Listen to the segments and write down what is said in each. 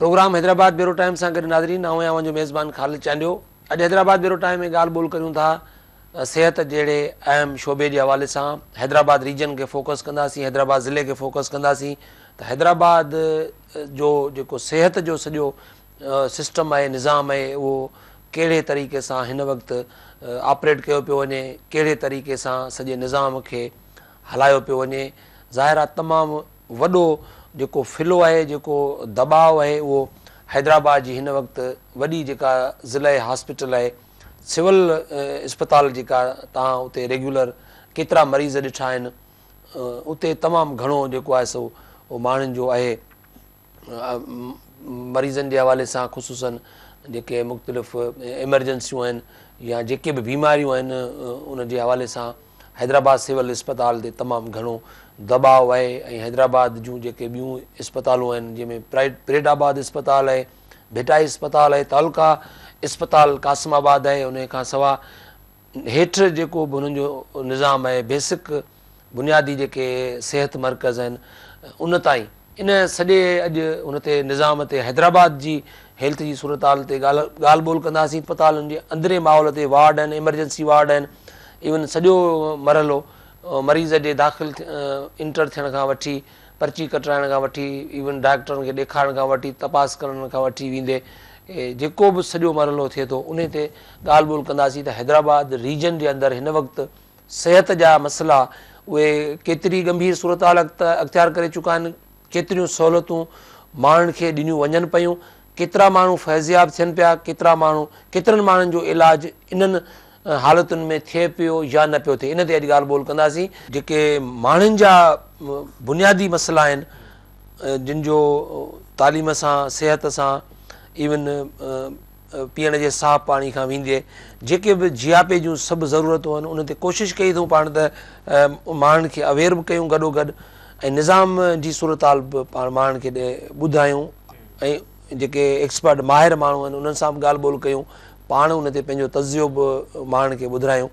Programme Hyderabad bureau time से गॾु नाज़रीन, आऊं आहियां जो मेज़बान ख़ालिद चांडियो। अॼु हैदराबाद ब्यूरो टाइम में ॻाल्हि ॿोल करूं था सिहत जहिड़े अहम शोबे जे हवाले सां। हैदराबाद रीजन खे फोकस कंदासीं, हैदराबाद ज़िले खे फोकस कंदासीं त हैदराबाद जो जेको सिहत जो सॼो सिस्टम आहे, निज़ाम आहे, उहो कहिड़े तरीक़े सां हिन वक़्तु ऑपरेट कयो पियो वञे, कहिड़े तरीक़े सां सॼे निज़ाम खे हलायो पियो वञे। ज़ाहिर आहे तमामु वॾो जेको फिलो आहे, जेको दबाव आहे, उहो हैदराबाद जी हिन वक़्तु वॾी जेका ज़िले हॉस्पिटल आहे, सिविल इस्पताल जेका तव्हां उते रेगुलर केतिरा मरीज़ ॾिठा आहिनि, उते तमामु घणो जेको आहे सो उहो माण्हुनि जो आहे। मरीज़नि जे हवाले सां ख़ुसूसन जेके मुख़्तलिफ़ एमरजेंसियूं आहिनि या जेके बि बीमारियूं आहिनि, उन जे हवाले सां हैदराबाद सिविल इस्पताल ते तमामु घणो दबाव आहे। ऐं हैदराबाद जूं जेके ॿियूं इस्पतालूं आहिनि, जंहिंमें परेडाबाद इस्पताल आहे, भिटाई इस्पताल आहे, तालुका इस्पताल कासिमाबाद आहे, उन खां सवाइ हेठि जेको बि हुननि जो निज़ाम आहे, बेसिक बुनियादी जेके सिहत मर्कज़ आहिनि, उन ताईं इन सॼे अॼु उन ते निज़ाम ते हैदराबाद जी हेल्थ जी सूरत हाल ते ॻाल्हि ॿोल कंदासीं। इस्पतालुनि जे अंदरे माहौल ते वार्ड आहिनि, एमरजेंसी वार्ड आहिनि, इवन सॼो मरहलो मरीज़ जे दाख़िल इंटर थियण खां वठी, पर्ची कटाइण खां वठी, इवन डॉक्टरनि खे ॾेखारण खां वठी, तपास करण खां वठी वेंदे जेको बि सॼो मरहलो थिए थो, उन ते ॻाल्हि ॿोल कंदासीं त हैदराबाद रीजन जे अंदरि हिन वक़्तु सिहत जा मसइला उहे केतिरी गंभीर सूरत हाल अख़्तियार करे चुका आहिनि, केतिरियूं सहूलियतूं माण्हुनि खे ॾिनियूं वञनि पियूं, केतिरा माण्हू फैज़याब थियनि पिया, केतिरनि माण्हुनि जो इलाजु इन्हनि हालतुनि में थिए पियो या न पियो थिए, इन ते अॼु ॻाल्हि ॿोल कंदासीं। जेके माण्हुनि जा बुनियादी मसइला आहिनि, जिन जो तालीम सां, सिहत सां, इवन पीअण जे साफ़ पाणी खां वेंदे जेके बि जियापे जूं सभु ज़रूरतूं आहिनि, उन ते कोशिशि कई अथऊं पाण त माण्हुनि खे अवेयर बि कयूं गॾोगॾु, ऐं निज़ाम जी सूरत हाल बि पाण माण्हुनि खे ॿुधायूं, ऐं जेके एक्सपर्ट माहिर माण्हू आहिनि उन्हनि सां बि ॻाल्हि ॿोल कयूं, पाण उन ते पंहिंजो तज़ियो बि माण्हुनि खे ॿुधायूं।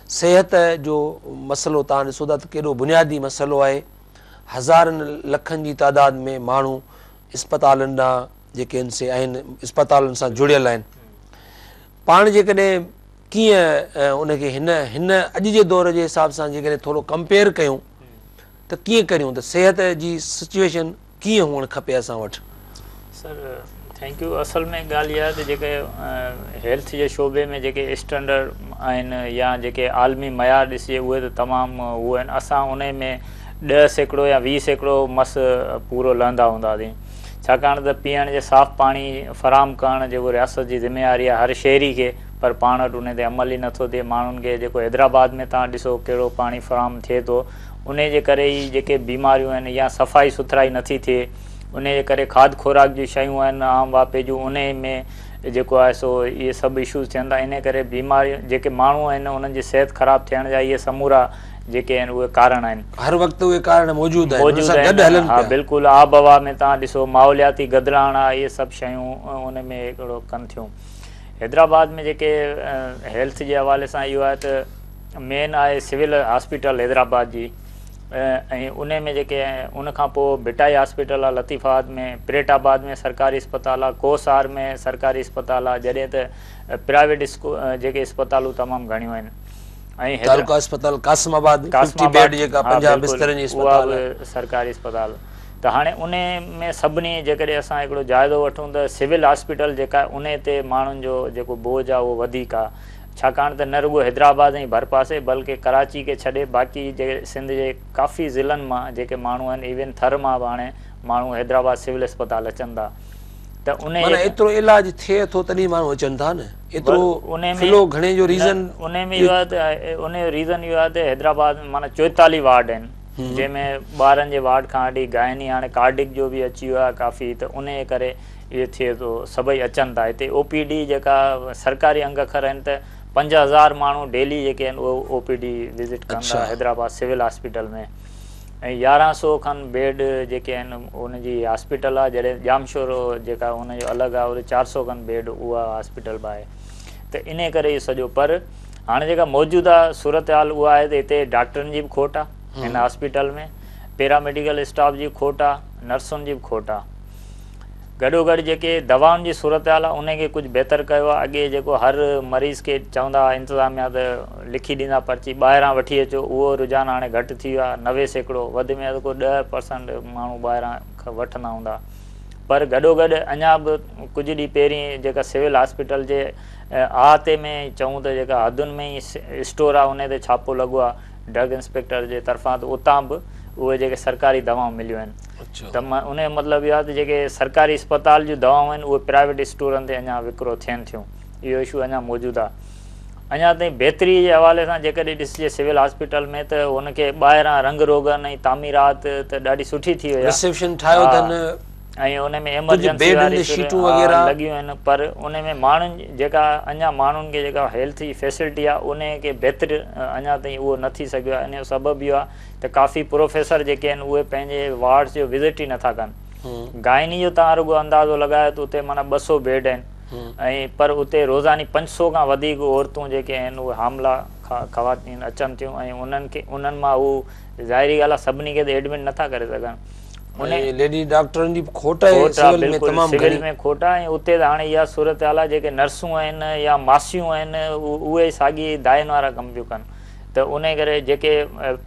सिहत जो मसइलो तव्हां ॾिसो था त केॾो बुनियादी मसइलो आहे। हज़ारनि लखनि जी तादाद में माण्हू इस्पतालुनि ॾांहुं जेके आहिनि इस्पतालुनि सां जुड़ियल आहिनि। पाण जेकॾहिं कीअं उनखे हिन अॼु जे दौर जे हिसाब सां जेकॾहिं थोरो कंपेयर कयूं त कीअं करियूं, त सिहत जी सिचुएशन कीअं हुअणु खपे असां वटि? Sir thank U. असल में ॻाल्हि इहा आहे त जेके हेल्थ जे शोबे में जेके स्टैंडर्ड आहिनि या जेके आलमी मयार ॾिसिजे उहे त तमामु उहे आहिनि। असां उन में 10% या 20% मस पूरो लहंदा हूंदासीं, छाकाणि त पीअण जे साफ़ पाणी फ़राहम करणु जेको रियासत जी ज़िम्मेवारी आहे हर शहरी खे, पर पाण वटि उन ते अमल ई नथो थिए। माण्हुनि खे जेको हैदराबाद में तव्हां ॾिसो कहिड़ो पाणी फ़राहम थिए थो, उन जे करे ई जेके बीमारियूं आहिनि या सफ़ाई सुथराई नथी थिए, उन जे करे खाद खुराक जी शयूं आहिनि आम वापे जूं, उन में जेको आहे सो इहे सभु इशूज़ थियनि था। इन करे बीमारियूं जेके माण्हू आहिनि उन्हनि जी सिहत ख़राबु थियण जा इहे समूरा जेके आहिनि उहे कारण आहिनि, हर वक़्तु उहे कारण मौजूदु आहिनि। हा बिल्कुलु। आब हवा में तव्हां ॾिसो माहौलियाती गदराहण आहे, इहे सभु शयूं उन में हिकिड़ो कनि थियूं। हैदराबाद में जेके हेल्थ जे हवाले सां इहो आहे त मेन आहे सिविल हॉस्पिटल हैदराबाद जी, ऐं उन में जेके उन खां पोइ भिटाई हॉस्पिटल आहे, लतीफ़ाबाद में, परेटाबाद में सरकारी इस्पताल आहे, कोसार में सरकारी इस्पताल आहे, जॾहिं त प्राइवेट जेके इस्पतालूं तमामु घणियूं आहिनि। ऐं तालुका इस्पताल कासिमाबाद सरकारी इस्पताल। त हाणे उन में सभिनी जेकॾहिं असां हिकिड़ो जाइज़ो वठूं त सिविल हॉस्पिटल जेका उन ते माण्हुनि जो जेको बोझ आहे उहो वधीक आहे, छाकाणि त न रुॻो हैदराबाद ऐं भरपासे बल्कि कराची खे छॾे बाक़ी जेके सिंध जे काफ़ी ज़िलनि मां जेके माण्हू आहिनि, इवन थर मां बि हाणे माण्हू हैदराबाद सिविल इस्पताल अचनि था। त उन एतिरो इलाज थिए थो तॾहिं माण्हू अचनि था न, एतिरो फिलो घणे जो रीज़न उन में इहो आहे त उन जो रीज़न इहो आहे त हैदराबाद में माना 44 वार्ड आहिनि, जंहिंमें ॿारनि जे वार्ड खां वठी गाइनी हाणे कार्डिक जो बि अची वियो आहे काफ़ी, त उन जे करे इहो थिए थो, सभई अचनि था हिते। OPD जेका सरकारी अंग अखर आहिनि त 5000 माण्हू डेली जेके आहिनि उहो OPD विज़िट कनि था हैदराबाद सिविल हॉस्पिटल में, ऐं 1100 खनि बेड जेके आहिनि उनजी हॉस्पिटल आहे, जॾहिं जामशोर जेका उनजो अलॻि आहे उते 400 खनि बेड उहा हॉस्पिटल बि आहे। त इन करे इहो सॼो, पर हाणे जेका मौजूदा सूरत हाल उहा आहे त हिते डॉक्टरनि जी बि खोट आहे हिन हॉस्पिटल में, पैरामेडिकल स्टाफ जी खोट आहे, नर्सुनि जी बि खोट आहे। गॾोगॾु जेके दवाउनि जी सूरत हाल आहे उनखे कुझु बहितर कयो आहे। अॻे जेको हर मरीज़ खे चवंदा हुआ इंतिज़ामिया त लिखी ॾींदा पर्ची ॿाहिरां वठी अचो, उहो रुझान हाणे घटि थी वियो आहे, 90% वधि में वधि को 10% माण्हू ॿाहिरां खां वठंदा हूंदा। पर गॾोगॾु अञा बि कुझु ॾींहं पहिरीं जेका सिविल हॉस्पिटल जे अहाते में चऊं त जेका हदुनि में ई स्टोर आहे उन ते छापो लॻो आहे ड्रग इंस्पेक्टर जे तरफ़ां, त उतां बि उहे जेके सरकारी दवाऊं मिलियूं आहिनि। त उन जो मतिलबु इहो आहे त जेके सरकारी अस्पताल जूं दवाऊं आहिनि उहे प्राइवेट स्टोरनि ते अञा विकिरो थियनि थियूं, इहो इशू अञा मौजूदु आहे। अञा ताईं बहितरी जे हवाले सां जेकॾहिं ॾिसिजे सिविल हॉस्पिटल में त हुनखे ॿाहिरां रंग रोगन ऐं तामीरात त ॾाढी सुठी थी वई आहे ऐं उन में एमरजेंसी वारी लॻियूं आहिनि। पर उन में माण्हुनि जेका अञा माण्हुनि खे जेका हेल्थ जी फैसिलिटी आहे उनखे बहितर अञा ताईं उहो न थी सघियो आहे। इन जो सबबु इहो आहे त काफ़ी प्रोफेसर जेके आहिनि उहे पंहिंजे वार्ड्स जो विज़िट ई नथा कनि। गाइनी जो तव्हां रुॻो अंदाज़ो लॻायो त उते माना 200 बेड आहिनि ऐं पर उते रोज़ानी 500 खां वधीक औरतूं जेके आहिनि उहे हामला ख़वातीन अचनि थियूं ऐं उन्हनि मां हू ज़ाहिरी ॻाल्हि आहे सभिनी खे त एडमिट नथा करे सघनि। लेडी डॉक्टरनि जी खोट आहे सिविल में खोट आहे। ऐं उते त हाणे इहा सूरत हाल आहे जेके नर्सूं आहिनि या मासियूं आहिनि उहे साॻी दाइन वारा कम पियूं कनि। त उन करे जेके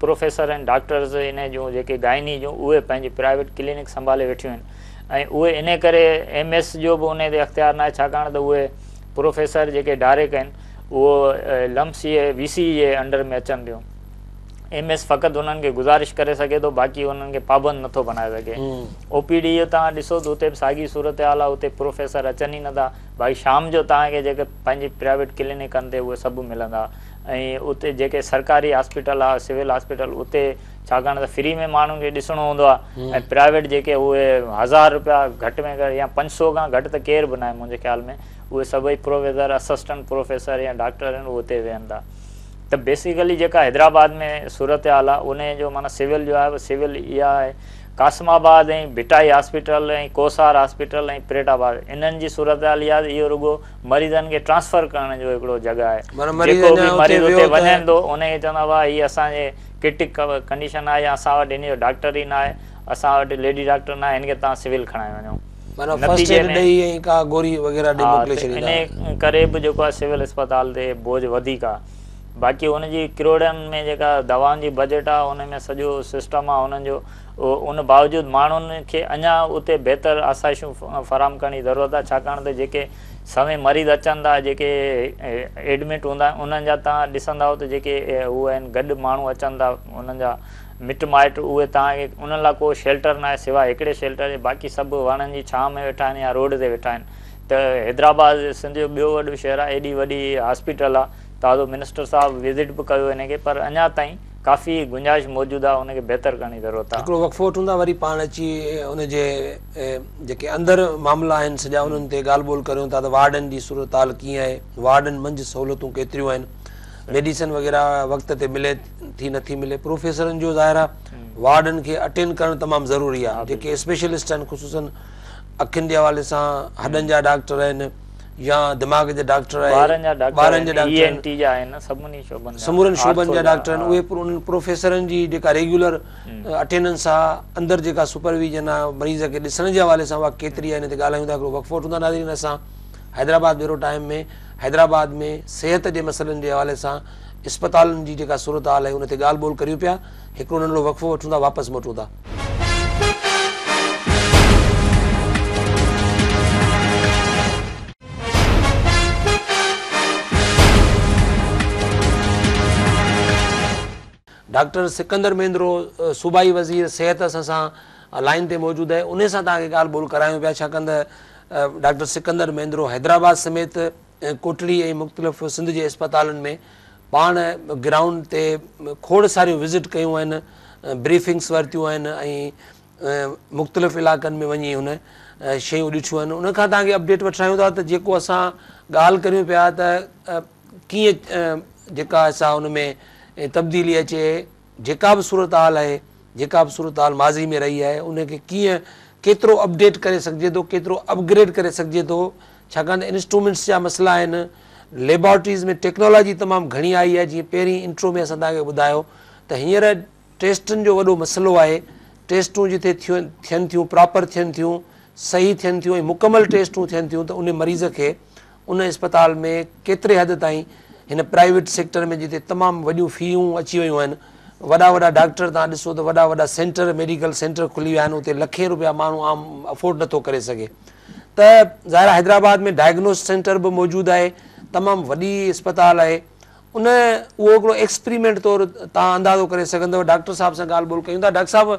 प्रोफेसर आहिनि डॉक्टर्स इन जूं जेके गाइनी जूं उहे पंहिंजी प्राइवेट क्लिनिक संभाले वेठियूं आहिनि ऐं उहे इन करे MS जो बि उन ते अख़्तियार न आहे, छाकाणि त उहे प्रोफेसर जेके डायरेक्ट आहिनि उहो लम्स VC जे अंडर में अचनि थियूं। MS फ़क़ति उन्हनि खे गुज़ारिश करे सघे थो, बाक़ी उन्हनि खे पाबंद नथो बणाए सघे। OPD जो तव्हां ॾिसो त उते बि साॻी सूरत हाल आहे, उते प्रोफेसर अचनि ई नथा। भाई शाम जो तव्हांखे जेके पंहिंजी प्राइवेट क्लिनिकनि ते उहे सभु मिलंदा ऐं उते जेके सरकारी हॉस्पिटल आहे सिविल हॉस्पिटल उते छाकाणि त फ्री में माण्हुनि खे ॾिसणो हूंदो आहे ऐं प्राइवेट जेके उहे 1000 रुपया घटि में घटि या 500 खां घटि त केर बि न आहे मुंहिंजे ख़्याल में, उहे सभई प्रोफेसर असिस्टेंट प्रोफेसर या डॉक्टर आहिनि उहे उते वेहनि था। त बेसिकली जेका हैदराबाद में सूरत हाल आहे उन जो माना सिविल जो आहे सिविल इहा आहे। कासमाबाद ऐं भिटाई हॉस्पिटल ऐं कोसार हॉस्पिटल ऐं परेटाबाद इन्हनि जी सूरत हाल इहा इहो रुॻो मरीज़नि खे ट्रांसफर करण जो हिकिड़ो जॻह आहे। जेको बि मरीज़ उते वञे थो उनखे चवंदा हुआ हीअ असांजे क्रिटिक कंडीशन आहे या असां वटि हिन जो डॉक्टर ई न आहे, असां वटि लेडी डॉक्टर न आहे, हिनखे तव्हां सिविल खणाए वञो। इन करे बि जेको आहे सिविल अस्पताल ते बोझ वधीक आहे। बाक़ी हुनजी किरोड़नि में जेका दवाउनि जी बजट आहे उन में सॼो सिस्टम आहे उन्हनि जो, उन बावजूदि माण्हुनि खे अञा उते बहितर आसाइशूं फ़राहम करण जी ज़रूरत आहे। छाकाणि त जेके समय मरीज़ अचनि था जेके एडमिट हूंदा आहिनि उन्हनि जा तव्हां ॾिसंदा त जेके उहे आहिनि गॾु माण्हू अचनि था उन्हनि जा मिट माइट उहे तव्हांखे उन्हनि लाइ को शेल्टर न आहे सिवाय हिकिड़े शेल्टर जे, बाक़ी सभु वणनि जी छांव में वेठा आहिनि या रोड ते वेठा आहिनि। त हैदराबाद सिंध जो ॿियो वॾो शहरु आहे, एॾी वॾी हॉस्पिटल आहे, ताज़ो मिनिस्टर साहब विज़िट बि कयो हिनखे, पर अञा ताईं काफ़ी गुंजाइश मौजूदु आहे, हुनखे बहितर करण जी ज़रूरत आहे। हिकिड़ो वक़फ़ो वठूं था वरी पाण अची हुनजे जेके अंदरि मामला आहिनि सॼा उन्हनि ते ॻाल्हि ॿोल करियूं था त वार्डन जी सूरत हाल कीअं आहे, वार्डन मंझि सहूलियतूं केतिरियूं आहिनि, मेडिसन वग़ैरह वक़्त ते मिले थी नथी मिले, प्रोफेसरनि जो ज़ाहिर आहे वार्डन खे अटेंड करणु तमामु ज़रूरी आहे। जेके स्पेशलिस्ट आहिनि ख़ुशूसन अखियुनि जे हवाले सां हॾनि जा डॉक्टर आहिनि या दिमाग़ जे डॉक्टर आहिनि, ॿारनि जा डॉक्टर समूरनि शोबनि जा डॉक्टर आहिनि, उहे उन्हनि प्रोफेसरनि जी जेका रेगुलर अटेंडेंस आहे अंदरि जेका सुपरविजन आहे मरीज़ खे ॾिसण जे हवाले सां उहा केतिरी आहे हिन ते ॻाल्हायूं था। हिकिड़ो वक़फ़ो वठूं था नाज़रीन असां हैदराबाद ब्यूरो टाइम में हैदराबाद में सिहत जे मसइलनि जे हवाले सां अस्पतालुनि जी जेका सूरत हाल आहे उन ते ॻाल्हि ॿोल करियूं पिया। हिकिड़ो नंढिड़ो वक़फ़ो वठूं था, वापसि मोटूं था। डॉक्टर सिकंदर मेंद्रो सूबाई वज़ीर सिहत असां लाइन ते मौजूदु आहे, उन सां तव्हांखे ॻाल्हि ॿोल करायूं पिया। छाकाणि त डॉक्टर सिकंदर मेंद्रो हैदराबाद समेत कोटली ऐं मुख़्तलिफ़ सिंध जे अस्पतालुनि में पाण ग्राउंड ते खोड़ सारियूं विज़िट कयूं आहिनि, ब्रीफिंग्स वरितियूं आहिनि ऐं मुख़्तलिफ़ इलाइक़नि में वञी हुन शयूं ॾिठियूं आहिनि। उनखां तव्हांखे अपडेट वठायूं था त जेको असां ॻाल्हि करियूं पिया त कीअं जेका असां हुन में तब्दीली अचे, जेका बि सूरत हाल आहे, जेका बि सूरत हाल माज़ी में रही आहे उनखे कीअं केतिरो अपडेट करे सघिजे थो, केतिरो अपग्रेड करे सघिजे थो। छाकाणि त इंस्ट्रूमेंट्स जा मसइला आहिनि, लेबॉरेटरीज़ में टेक्नोलॉजी तमामु घणी आई आहे। जीअं पहिरीं इंट्रो में असां तव्हांखे ॿुधायो त हींअर टेस्टुनि जो वॾो मसइलो आहे, टेस्टूं जिथे थियनि थियूं प्रॉपर थियनि थियूं सही थियनि थियूं ऐं मुकमल टेस्टूं थियनि थियूं त उन मरीज़ खे उन इस्पताल में केतिरे हद ताईं हिन प्राइवेट सेक्टर में जिते तमामु वॾियूं फ़ियूं अची वियूं आहिनि, वॾा वॾा डॉक्टर तव्हां ॾिसो त वॾा वॾा सेंटर मेडिकल सेंटर खुली विया आहिनि, उते लखे रुपया माण्हू आम अफोर्ड नथो करे सघे। त ज़ाहिर हैदराबाद में डायग्नोस सेंटर बि मौजूदु आहे, तमामु वॾी इस्पताल आहे। उन उहो हिकिड़ो एक्सपेरिमेंट तौरु तव्हां अंदाज़ो करे सघंदव। डॉक्टर साहिब सां ॻाल्हि ॿोल कयूं था। डॉक्टर साहिबु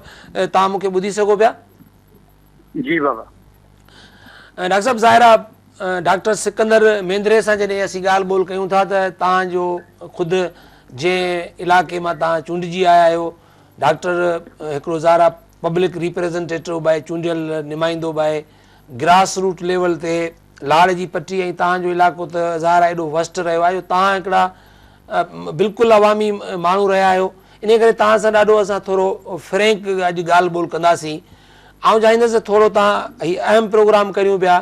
तव्हां मूंखे ॿुधी सघो पिया? जी बाबा। डॉक्टर साहिबु ज़ाहिर आहे डॉक्टर सिकंदर मेंद्रे सां जॾहिं असीं ॻाल्हि ॿोल कयूं था त तव्हांजो ख़ुदि जंहिं इलाइक़े मां तव्हां चूंडिजी आया आहियो, डॉक्टर हिकिड़ो ज़ाहिर पब्लिक रिप्रेज़ेंटेटिव बि आहे, चूंडियल नुमाइंदो बि आहे, ग्रास रूट लेवल ते लाड़ जी पटी, ऐं तव्हांजो इलाइक़ो त ज़ाहिर एॾो वस्ट रहियो आहे, तव्हां हिकिड़ा बिल्कुलु अवामी माण्हू रहिया आहियो। इन करे तव्हां सां ॾाढो असां थोरो फ्रैंक अॼु ॻाल्हि ॿोल कंदासीं। आउं चाहींदुसि थोरो तव्हां हीउ अहम प्रोग्राम करियूं पिया।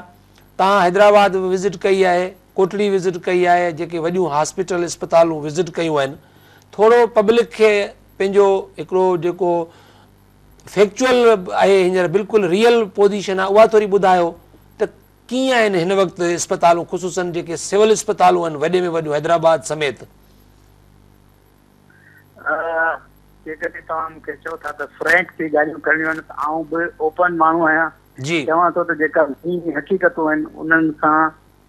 तव्हां हैदराबाद विज़िट कई आहे, कोटड़ी विज़िट कई आहे, जेके वॾियूं हॉस्पिटल इस्पतालूं विज़िट कयूं आहिनि। थोरो पब्लिक खे पंहिंजो हिकिड़ो जेको फैक्चुअल आहे, हींअर बिल्कुलु रियल पोज़ीशन आहे, उहा थोरी ॿुधायो त कीअं आहिनि हिन वक़्तु इस्पतालूं, ख़ुसूसन जेके सिविल इस्पतालूं आहिनि वॾे में वॾियूं हैदराबाद समेत। जेकॾहिं तव्हां मूंखे चओ था त फ्रैंक थी ॻाल्हियूं करणियूं आहिनि त आउं बि ओपन माण्हू आहियां। जी चवां थो त जेका हक़ीक़तूं आहिनि उन्हनि सां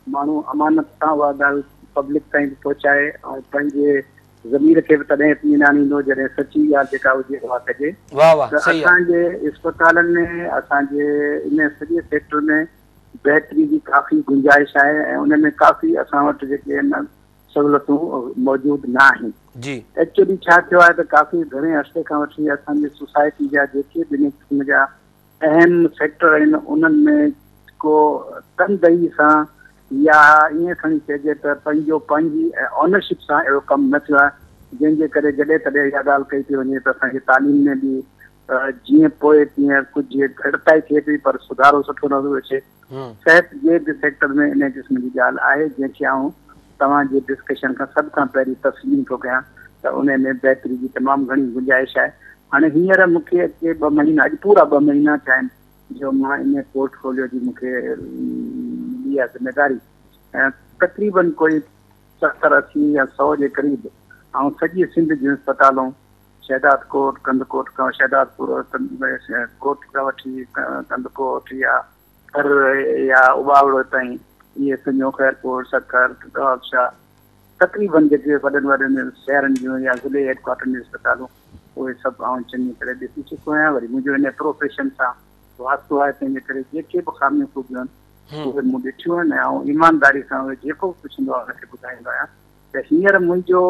माण्हू अमानत सां उहा ॻाल्हि पब्लिक ताईं पहुचाए ऐं पंहिंजे ज़मीर खे बि तॾहिं इत्मीनान ईंदो जॾहिं सची ॻाल्हि जेका हुजे उहा कजे। त असांजे इस्पतालनि में, असांजे इन सॼे सेक्टर में बहितरी जी काफ़ी गुंजाइश आहे ऐं उन में काफ़ी असां वटि जेके आहिनि सहूलियतूं मौजूदु न आहिनि। जी एक्चुअली छा थियो आहे त काफ़ी घणे अर्से खां वठी असांजी सोसाइटी जा जेके बि इन क़िस्म जा अहम सेक्टर आहिनि उन्हनि में को तनदही सां या ईअं खणी चइजे त पंहिंजी ऑनरशिप सां अहिड़ो कमु न थियो आहे, जंहिंजे करे जॾहिं तॾहिं इहा ॻाल्हि कई थी वञे त असांजी तालीम में बि जीअं पोइ तीअं कुझु घटिताई थिए थी पर सुधारो सुठो नथो अचे। सिहत जे बि सेक्टर में इन क़िस्म जी ॻाल्हि आहे जंहिंखे आउं तव्हांजे डिस्कशन खां सभ खां पहिरीं तस्लीम थो कयां त उन में बहितरी जी तमामु घणी गुंजाइश आहे। हाणे हींअर मूंखे के 2 महीना, अॼु पूरा 2 महीना थिया आहिनि जो मां इन पोर्टफोलियो जी मूंखे मिली आहे ज़िम्मेदारी, ऐं तक़रीबन कोई 70-80 या 100 जे क़रीब ऐं सॼी सिंध जूं इस्पतालूं, शहदाद कोट, कंदकोट खां शहदादपुर, कोट खां वठी कंदकोट या कर या उबावड़ो ताईं, इहे सॼो ख़ैरपुर, सखर, शाह, तक़रीबन जेके वॾनि वॾनि शहरनि जूं या ज़िले हेडक्वार्टर जूं इस्पतालूं, उहे सभु आउं चङी तरह ॾिसी चुको आहियां। वरी मुंहिंजो इन प्रोफेशन सां वास्तो आहे, तंहिंजे करे जेके बि ख़ामियूं खूबियूं आहिनि उहे मूं ॾिठियूं आहिनि ऐं ईमानदारी सां उहे जेको बि पुछंदो आहे उनखे ॿुधाईंदो आहियां। त हींअर मुंहिंजो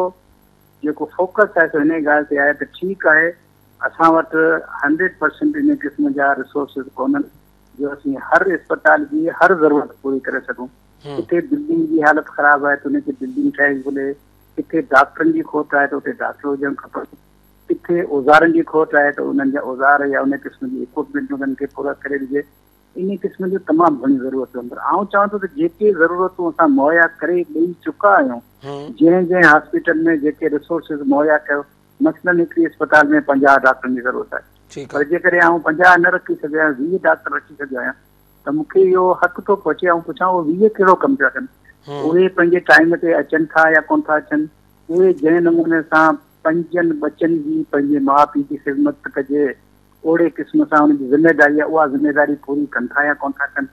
जेको फोकस आहे सो हिन ॻाल्हि ते आहे त ठीकु आहे असां वटि 100% इन क़िस्म जा रिसोर्सिस कोन्हनि जो असीं हर इस्पताल जी हर ज़रूरत पूरी करे सघूं। किथे बिल्डिंग जी हालत ख़राबु आहे त उनखे बिल्डिंग ठाहे घुले, किथे डॉक्टरनि जी खोट आहे त उते डॉक्टर हुजणु खपनि, किथे औज़ारनि जी खोट आहे त उन्हनि जा औज़ार या उन क़िस्म जी इक्विपमेंट उन्हनि खे पूरा करे ॾिजे। इन क़िस्म जूं तमामु घणी ज़रूरतूं आहिनि। आउं चवां थो त जेके ज़रूरतूं असां मुहैया करे ॾेई चुका आहियूं, जंहिं हॉस्पिटल में जेके रिसोर्सिस मुहैया कयो, मसलन हिकिड़ी इस्पताल में 50 डॉक्टरनि जी ज़रूरत आहे, पर जेकॾहिं आउं 50 न रखी सघियां, 20 डॉक्टर रखी सघियो आहियां, त मूंखे इहो हक़ थो पहुचे ऐं पुछां उहे 20 कहिड़ो कमु पिया कनि, उहे पंहिंजे टाइम ते अचनि था या कोन था अचनि, उहे जंहिं नमूने सां पंजनि बचनि जी पंहिंजे माउ पीउ जी ख़िदमत कजे, ओड़े क़िस्म सां हुनजी ज़िमेदारी आहे, उहा ज़िमेदारी पूरी कनि था या कोन था कनि।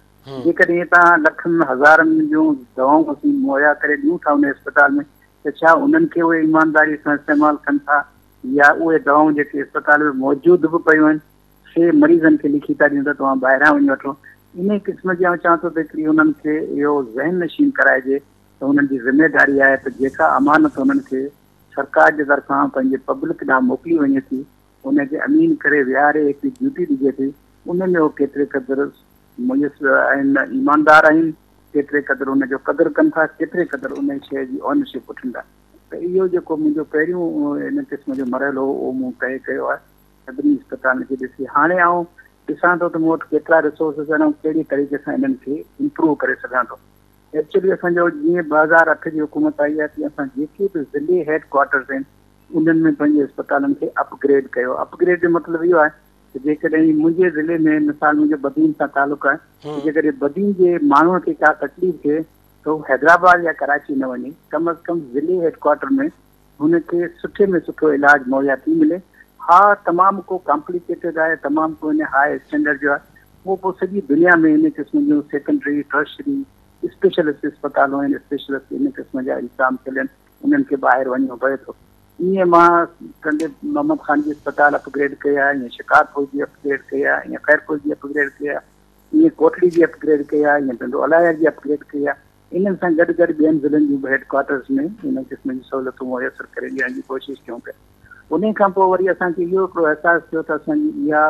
जेकॾहिं तव्हां लखनि हज़ारनि जूं दवाऊं असीं मुहैया करे ॾियूं था उन इस्पताल में, त छा उन्हनि खे उहे ईमानदारी सां इस्तेमालु कनि था या उहे दवाऊं जेके इस्पताल में मौजूदु बि पियूं आहिनि से मरीज़नि खे लिखी था ॾियूं त तव्हां ॿाहिरां वञी वठो। इन क़िस्म जी आउं चवां थो त हिकिड़ी उन्हनि खे इहो ज़हन नशीन कराइजे त उन्हनि जी ज़िमेदारी आहे त जेका अमानत उन्हनि खे सरकार जे तरफ़ां पंहिंजे पब्लिक ॾांहुं मोकिली वञे थी, उनखे अमीन करे विहारे हिकिड़ी ड्यूटी ॾिजे थी, उन में उहो केतिरे क़दुरु मुयसरु आहिनि, ईमानदार आहिनि, केतिरे क़दुरु उनजो क़दुरु कनि था, केतिरे क़दुरु उन शइ जी ऑनरशिप वठनि था। त इहो जेको मुंहिंजो पहिरियों इन क़िस्म जो मरहलो हो उहो मूं तइ कयो आहे सभिनी इस्पतालनि खे ॾिसी। हाणे आउं ॾिसां थो त मूं वटि केतिरा रिसोर्सिस आहिनि ऐं कहिड़ी तरीक़े सां इन्हनि खे इम्प्रूव करे सघां थो। एक्चुअली असांजो जीअं 2008 जी हुकूमत आई आहे तीअं असां जेके बि ज़िले हेडक्वार्टर्स आहिनि उन्हनि में पंहिंजे इस्पतालनि खे अपग्रेड कयो। अपग्रेड जो मतिलबु इहो आहे त जेकॾहिं मुंहिंजे ज़िले में मिसाल मुंहिंजो बदीन सां तालुक़ु आहे, जेकॾहिं बदीन जे माण्हूअ खे का तकलीफ़ थिए त हू हैदराबाद या कराची न वञे, कम अज़ कम ज़िले हेडक्वाटर में हुनखे सुठे में सुठो इलाजु मुहैया थी मिले। हा, तमामु को कॉम्प्लिकेटेड आहे, तमामु को इन हाई स्टैंडर्ड जो आहे, उहो पोइ सॼी दुनिया में इन क़िस्म जूं सेकेंडरी टर्शरी स्पेशलिस्ट अस्पतालूं आहिनि, स्पेशलिस्ट इन क़िस्म जा इंतज़ाम थियल आहिनि, उन्हनि खे ॿाहिरि वञिणो पए थो। ईअं मां कंदे मोहम्मद ख़ान जी अस्पताल अपग्रेड कया, ईअं शिकारपुर जी अपग्रेड कया, ईअं ख़ैरपुर जी अपग्रेड कया, ईअं कोटली जी अपग्रेड कया, ईअं पंहिंजो अलाया जी अपग्रेड कया। इन्हनि सां गॾु गॾु ॿियनि ज़िलनि जूं हेडक्वाटर्स में इन क़िस्म जी सहूलियतूं मुयसरु करे ॾियण जी कोशिशि कयूं पिया। उन खां पोइ वरी असांखे इहो हिकिड़ो अहसासु थियो त असांजी इहा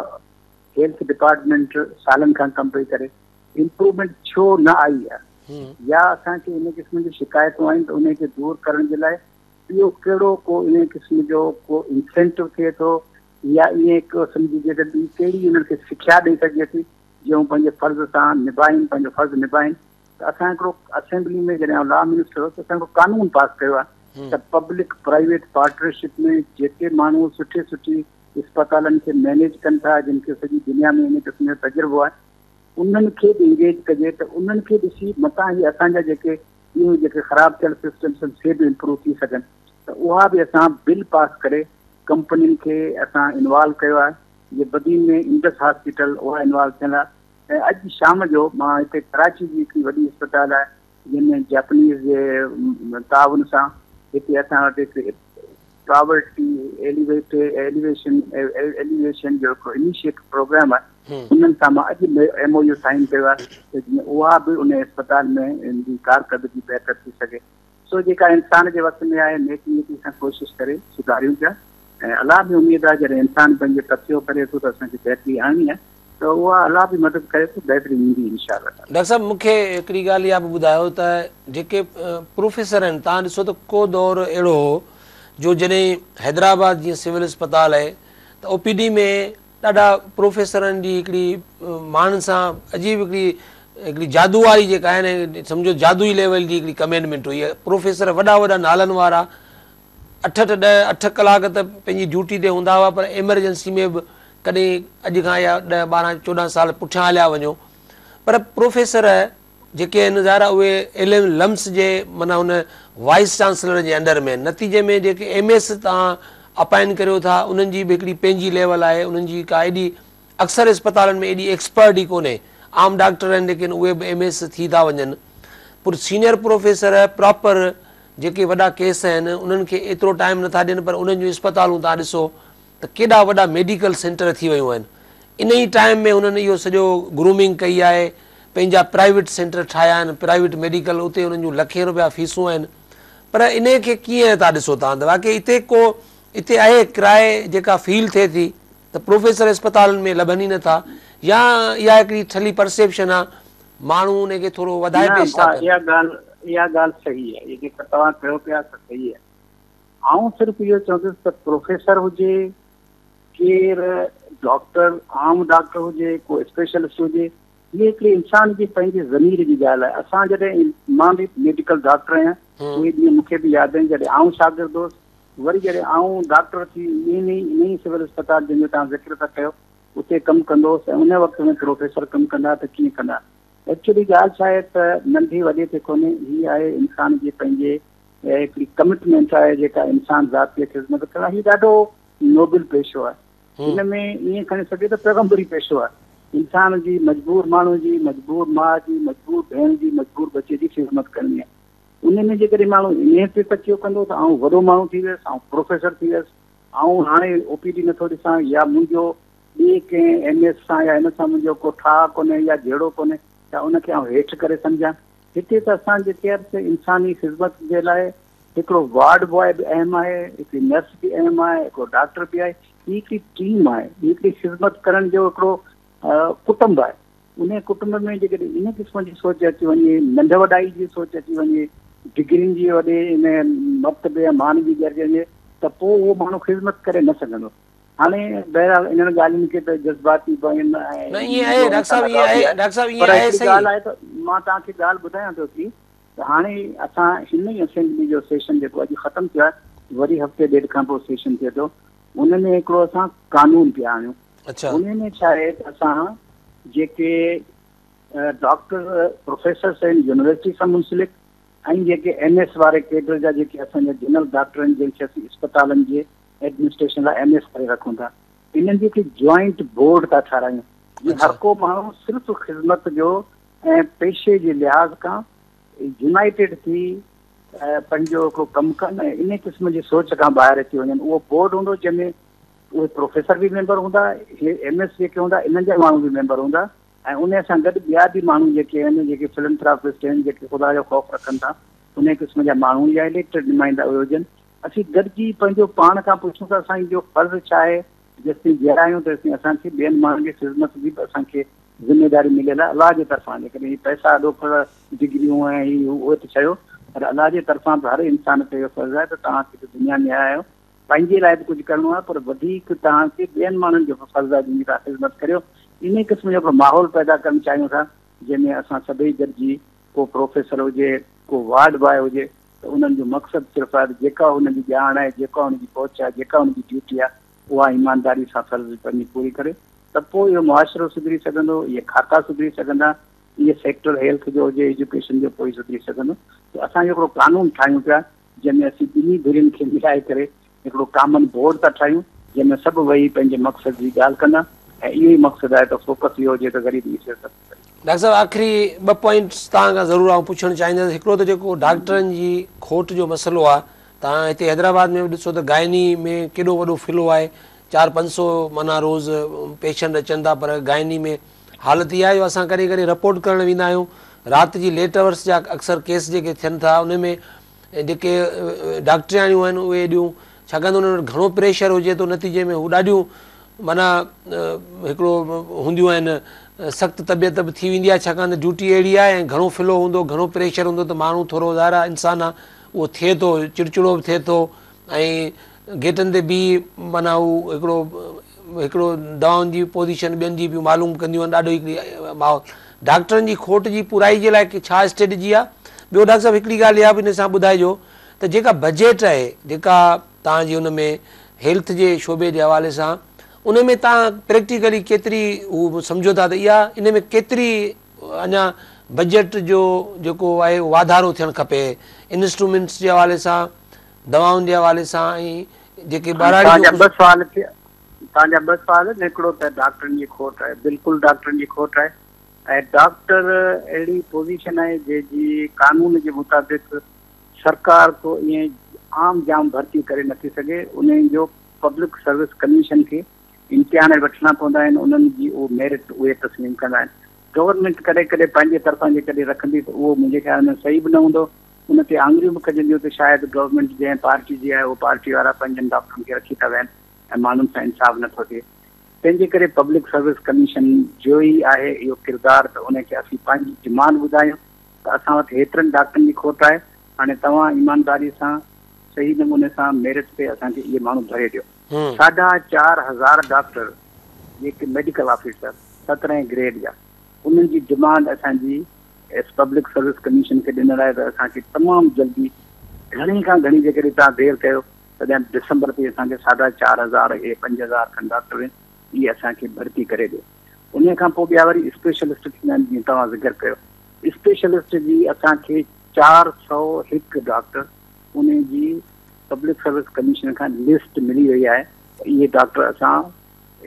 हेल्थ डिपार्टमेंट सालनि खां कमु पई करे, इम्प्रूवमेंट छो न आई आहे, या असांखे इन क़िस्म जी शिकायतूं आहिनि त उनखे दूरि करण जे लाइ ॿियो कहिड़ो को इन क़िस्म जो को इंसेंटिव थिए थो, या ईअं हिकु सम्झिजे त ॿी कहिड़ी उन्हनि खे सिख्या ॾेई सघे थी जो पंहिंजे फ़र्ज़ सां निभाइनि, पंहिंजो फ़र्ज़ु निभाइनि। त असां हिकिड़ो असेंबली में जॾहिं लॉ मिनिस्टर हो त असां हिकिड़ो कानून पास कयो आहे त पब्लिक प्राइवेट पार्टनरशिप में जेके माण्हू सुठी सुठी अस्पतालनि खे मैनेज कनि था, जिन खे सॼी दुनिया में इन क़िस्म जो तजुर्बो आहे, उन्हनि खे बि इंगेज कजे त उन्हनि खे ॾिसी मथां ई असांजा जेके इहो जेके ख़राबु थियल सिस्टम्स आहिनि से बि इम्प्रूव थी सघनि। त उहा बि असां बिल पास करे कंपनियुनि खे असां इन्वॉल्व कयो आहे। जे बदीन में इंडस हॉस्पिटल उहा इन्वॉल्व थियल आहे। ऐं अॼु शाम जो मां हिते कराची जी हिकिड़ी वॾी अस्पताल आहे जंहिंमें जापनीज़ जे ताउन सां हिते असां वटि हिकु पॉवर्टी एलिवेशन जो हिकिड़ो इनिशिएटिव प्रोग्राम आहे, उन्हनि सां मां अॼु MOU साइन कयो आहे त जीअं उहा बि उन अस्पताल में इन जी कारकर्दगी बहितर थी सघे। सो जेका इंसान जे वक़्त में आहे नेक नीति सां कोशिशि करे सुधारियूं पिया, ऐं अलाह बि उमेदु आहे जॾहिं इंसानु पंहिंजो तफ़ियो करे थो त असांखे बहितरी आणणी आहे त उहा अलाह बि मदद करे थो, बहितरी ईंदी इंशाअल्लाह। डॉक्टर साहब, मूंखे हिकिड़ी ॻाल्हि इहा बि ॿुधायो त जेके प्रोफेसर आहिनि, तव्हां ॾिसो त को दौरु अहिड़ो हो जो जॾहिं हैदराबाद जीअं सिविल अस्पताल आहे त OPD में ॾाढा प्रोफेसरनि जी हिकिड़ी माण्हुनि सां अजीब हिकिड़ी जादू वारी जेका आहे न, सम्झो जादुई लेवल जी हिकिड़ी कमेंटमेंट हुई। प्रोफेसर वॾा वॾा नालनि वारा 8 कलाक त पंहिंजी ड्यूटी ते हूंदा हुआ, पर एमरजेंसी में बि कॾहिं अॼु खां या 10, 12, 14 साल पुठियां हलिया वञो, पर प्रोफेसर जेके आहिनि ज़ाहिर उहे लम्स जे माना हुन वाइस चांसलर जे अंडर में, नतीजे में जेके MS तव्हां अपॉइंट करियो था उन्हनि जी बि हिकिड़ी पंहिंजी लेवल आहे, उन्हनि जी का एॾी अक्सर अस्पतालनि में एॾी एक्सपर्ट ई कोन्हे। आम डॉक्टर आहिनि लेकिन उहे बि MS थी था वञनि। पर सीनियर प्रोफेसर प्रॉपर जेके वॾा केस आहिनि उन्हनि खे एतिरो टाइम नथा ॾियनि, पर उन्हनि जूं अस्पतालूं तव्हां ॾिसो त केॾा वॾा मेडिकल सेंटर थी वियूं आहिनि। इन ई टाइम में हुननि इहो सॼो ग्रूमिंग कई आहे, पंहिंजा प्राइवेट सेंटर ठाहिया आहिनि, प्राइवेट मेडिकल, उते उन्हनि जूं लखे रुपया फीसूं आहिनि। पर इन खे कीअं था ॾिसो तव्हां त वाक़ई हिते आहे किराए जेका फील थिए थी त प्रोफेसर अस्पतालनि में लभनि ई नथा, या इहा हिकिड़ी ठली परसेप्शन आहे, माण्हू उनखे थोरो वधाए पेश था कनि? इहा ॻाल्हि सही आहे, इहा जेका तव्हां चयो पिया त सही आहे। आउं सिर्फ़ु इहो चवंदुसि त प्रोफेसर हुजे, केरु डॉक्टर, आम डॉक्टर हुजे, को स्पेशलिस्ट हुजे, हीअ हिकिड़ी इंसान जी पंहिंजी ज़मीर जी ॻाल्हि आहे। असां जॾहिं, मां बि मेडिकल डॉक्टर आहियां, उहे ॾींहं मूंखे बि यादि आहिनि जॾहिं आउं शागिर्द हुउसि, वरी जॾहिं आउं डॉक्टर थी इन ई सिविल अस्पताल जंहिंजो तव्हां ज़िक्र था कयो उते कमु कंदो हुउसि, ऐं उन वक़्त में प्रोफेसर कमु कंदा त कीअं कंदा। एक्चुअली ॻाल्हि छा आहे त नंढी वॾे ते कोन्हे, हीअ आहे इंसान जी पंहिंजे हिकिड़ी कमिटमेंट आहे जेका इंसान ज़ात खे ख़िदमत करणु, हीउ ॾाढो नोबल पेशो आहे। हिन में ईअं खणी सघे त पैगम्बरी पेशो आहे। इंसान जी मजबूर माण्हू जी, मजबूर माउ जी, मजबूर भेण जी, मजबूर बचे जी ख़िदमत करणी आहे। उन में जेकॾहिं माण्हू इन ते तकियो कंदो त आउं वॾो माण्हू थी वियुसि, आउं प्रोफेसर थी वियुसि, आउं हाणे OPD नथो ॾिसां, या मुंहिंजो ॿिए कंहिं MS सां या हिन सां मुंहिंजो को ठाह कोन्हे या जहिड़ो कोन्हे, या उनखे आउं हेठि करे सम्झां। हिते त असां जेके आहे इंसानी ख़िदमत जे लाइ हिकिड़ो वार्ड बॉय बि अहम आहे, हिकिड़ी नर्स बि अहम आहे, हिकिड़ो डॉक्टर बि आहे। हीअ हिकिड़ी टीम आहे, हीअ हिकिड़ी ख़िदमत करण जो हिकिड़ो कुटुंब आहे। उन कुटुंब में जेकॾहिं इन क़िस्म जी सोच अची वञे, नंढ वॾाई जी सोच अची वञे, डिग्रियुनि जी वॾे इन मर्तबे या मान जी दर्जे त पोइ उहो माण्हू ख़िदमत करे न सघंदो। हाणे बहरहाल इन्हनि ॻाल्हियुनि खे त जज़्बाती बयान आहे, पर हिकिड़ी ॻाल्हि आहे त मां तव्हांखे ॻाल्हि ॿुधायां थो की हाणे असां हिन ई असेंबली जो सेशन जेको अॼु ख़तमु थियो आहे, वरी हफ़्ते ॾेढ खां पोइ सेशन थिए थो, उन में हिकिड़ो असां कानून पिया आणियूं। अच्छा उन में छा आहे त असां जेके डॉक्टर प्रोफेसर्स आहिनि यूनिवर्सिटी सां मुंसलिक ऐं जेके MS वारे केडर जा जेके असांजा जनरल डॉक्टर आहिनि जंहिंखे असीं अस्पतालनि जे एडमिनिस्ट्रेशन लाइ MS करे रखूं था, इन्हनि जी जॉइंट बोर्ड था ठारायूं जीअं हर को माण्हू सिर्फ़ु ख़िदमत जो ऐं पेशे जे लिहाज़ खां यूनाइटेड थी पंहिंजो हिकिड़ो कमु कनि ऐं इन क़िस्म जी सोच खां ॿाहिरि अची वञनि। उहो बोर्ड हूंदो जंहिंमें उहे प्रोफेसर बि मेंबर हूंदा, MS जेके हूंदा इन्हनि जा माण्हू बि मेंबर हूंदा ऐं उन सां गॾु ॿिया बि माण्हू जेके आहिनि जेके फिलंथ्रापिस्ट आहिनि जेके ख़ुदा जो ख़ौफ़ रखनि था उन क़िस्म जा माण्हू या इलेक्टेड नुमाइंदा उहे हुजनि। असीं गॾिजी पंहिंजो पाण खां पुछूं त असांजो फर्ज़ु छा आहे, जेसिताईं जीअरायूं तेसिताईं असांखे ॿियनि माण्हुनि जी ख़िदमत जी बि असांखे ज़िमेदारी मिलियल आहे अलाह जे तरफ़ां। जेकॾहिं पैसा ॾोख डिग्रियूं ऐं उहे त चयो, पर अलाह जे तरफ़ां बि हर इंसान ते इहो फर्ज़ु आहे त तव्हांखे दुनिया में आया आहियो, पंहिंजे लाइ बि कुझु करिणो आहे, पर वधीक तव्हांखे ॿियनि माण्हुनि जो फर्ज़ु आहे जिनकी तव्हां ख़िदमत करियो। इन क़िस्म जो माहौल पैदा करणु चाहियूं था जंहिंमें असां सभई गॾिजी, को प्रोफेसर हुजे, को वार्ड बॉय हुजे, त उन्हनि जो मक़सदु सिर्फ़ु आहे जेका हुनजी ॼाण आहे, जेका हुनजी पहुच आहे, जेका हुनजी ड्यूटी आहे, उहा ईमानदारी सां फर्ज़ु पंहिंजी पूरी करे, त पोइ इहो मुआशिरो सुधरी सघंदो, इहे खाता सुधरी सघंदा, इहे सेक्टर हेल्थ जो हुजे, एजुकेशन जो पोइ सुधरी सघंदो। त असां हिकिड़ो कानून ठाहियूं पिया जंहिंमें असीं ॿिन्ही धुरियुनि खे मिलाए करे हिकिड़ो कॉमन बोर्ड था ठाहियूं जंहिंमें सभु वेही पंहिंजे मक़सद जी ॻाल्हि कंदा ऐं इहो ई मक़सदु आहे त फोकस इहो हुजे त ग़रीबी खे सभु। डॉक्टर साहब आख़िरी 2 पॉइंट्स तव्हां खां ज़रूरु आउं पुछणु चाहींदुसि। हिकिड़ो त जेको डॉक्टरनि जी खोट जो मसइलो आहे, तव्हां हिते हैदराबाद में बि ॾिसो त गाइनी में केॾो वॾो फिलो आहे, 400-500 माना रोज़ पेशेंट अचनि था, पर गाइनी में हालत इहा आहे जो असां कॾहिं कॾहिं रिपोर्ट करणु वेंदा आहियूं, राति जी लेट अवर्स जा अक्सर केस जेके थियनि था उन में जेके डॉक्टरियाणियूं आहिनि उहे एॾियूं, छाकाणि त उन्हनि वटि घणो प्रेशर हुजे थो, नतीजे में हू ॾाढियूं माना हिकिड़ो हूंदियूं आहिनि, सख़्तु तबियत बि थी वेंदी आहे, छाकाणि त ड्यूटी अहिड़ी आहे ऐं घणो फिलो हूंदो, घणो प्रेशर हूंदो त माण्हू थोरो ज़ाहिर इंसानु आहे उहो थिए थो, चिड़चिड़ो बि थिए थो ऐं गेटनि ते बि माना हू हिकिड़ो दवाउनि जी पोज़ीशन ॿियनि जी बि मालूम कंदियूं आहिनि, ॾाढो हिकिड़ी माहौल। डॉक्टरनि जी खोट जी पुराई जे लाइ छा स्टेट जी आहे? ॿियो डॉक्टर साहिबु हिकिड़ी ॻाल्हि इहा बि हिन सां ॿुधाइजो त जेका बजट आहे, जेका तव्हांजी हुन में हेल्थ जे शोबे जे हवाले सां, उन में तव्हां प्रैक्टिकली केतिरी हू सम्झो था त इहा इन में केतिरी अञा बजट जो जेको आहे वाधारो थियणु खपे, इंस्ट्रूमेंट्स जे हवाले सां, दवाउनि जे हवाले सां ऐं जेके तव्हांजा 2 सवाल। हिकिड़ो त डॉक्टरनि जी खोट आहे, बिल्कुलु डॉक्टरनि जी खोट आहे ऐं डॉक्टर अहिड़ी पोज़ीशन आहे जंहिंजी कानून जे मुताबिक़ सरकार को ईअं आम जाम भर्ती करे नथी सघे। उन्हनि जो पब्लिक सर्विस कमीशन खे इम्तिहान वठणा पवंदा आहिनि, उन्हनि जी उहो मेरिट उहे तस्लीम कंदा आहिनि। गवर्नमेंट कॾहिं कॾहिं पंहिंजे तरफ़ां जेकॾहिं रखंदी त उहो मुंहिंजे ख़्याल में सही बि न हूंदो, उन ते आङुरियूं बि खजंदियूं त शायदि गवर्नमेंट जंहिं पार्टी जी आहे उहो पार्टी वारा पंहिंजनि डॉक्टरनि खे रखी था वेहनि ऐं माण्हुनि सां इंसाफ़ नथो थिए। तंहिंजे करे पब्लिक सर्विस कमीशन जो ई आहे इहो किरदारु त उनखे असीं पंहिंजी डिमांड ॿुधायूं त असां वटि हेतिरनि डॉक्टरनि जी खोट आहे, हाणे तव्हां ईमानदारी सां सही नमूने सां मेरिट ते असांखे इहे माण्हू भरे ॾियो। 4,500 डॉक्टर जेके मेडिकल ऑफिसर 17 ग्रेड जा, उन्हनि जी डिमांड असांजी पब्लिक सर्विस कमीशन खे ॾिनल आहे त असांखे तमामु जल्दी घणी खां घणी जेकॾहिं तव्हां देरि कयो तॾहिं डिसंबर ते असांखे 4,500 ऐं 5,000 खनि डॉक्टर आहिनि, इहे असांखे भर्ती करे ॾियो। उन खां पोइ ॿिया वरी स्पेशलिस्ट थींदा आहिनि, जीअं तव्हां ज़िक्र कयो, स्पेशलिस्ट जी असांखे 401 डॉक्टर उन जी पब्लिक सर्विस कमीशन खां लिस्ट मिली वई आहे। इहे डॉक्टर असां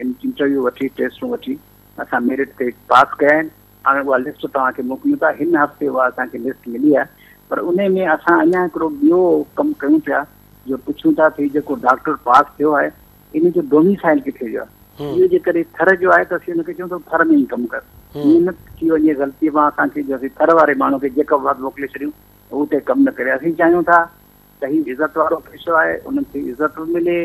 इंटरव्यू वठी, टेस्टूं वठी असां मेरिट ते पास कया आहिनि। हाणे उहा लिस्ट तव्हांखे मोकिलियूं था, हिन हफ़्ते उहा असांखे लिस्ट मिली आहे, पर उन में असां अञा हिकिड़ो ॿियो कमु कयूं पिया जो पुछूं था त जेको डॉक्टर पास थियो आहे इन जो डोमिसाइल किथे जो आहे। इहो जेकॾहिं थर जो आहे त असीं हुनखे चऊं त थर में ई कमु कर, ईअं न थी वञे ग़लतीअ मां असांखे जो असीं थर वारे माण्हू खे जेको वक़्तु मोकिले छॾियूं उते कमु न करे। असीं चाहियूं था त हीउ इज़त वारो पेशो आहे, उनखे इज़त बि मिले,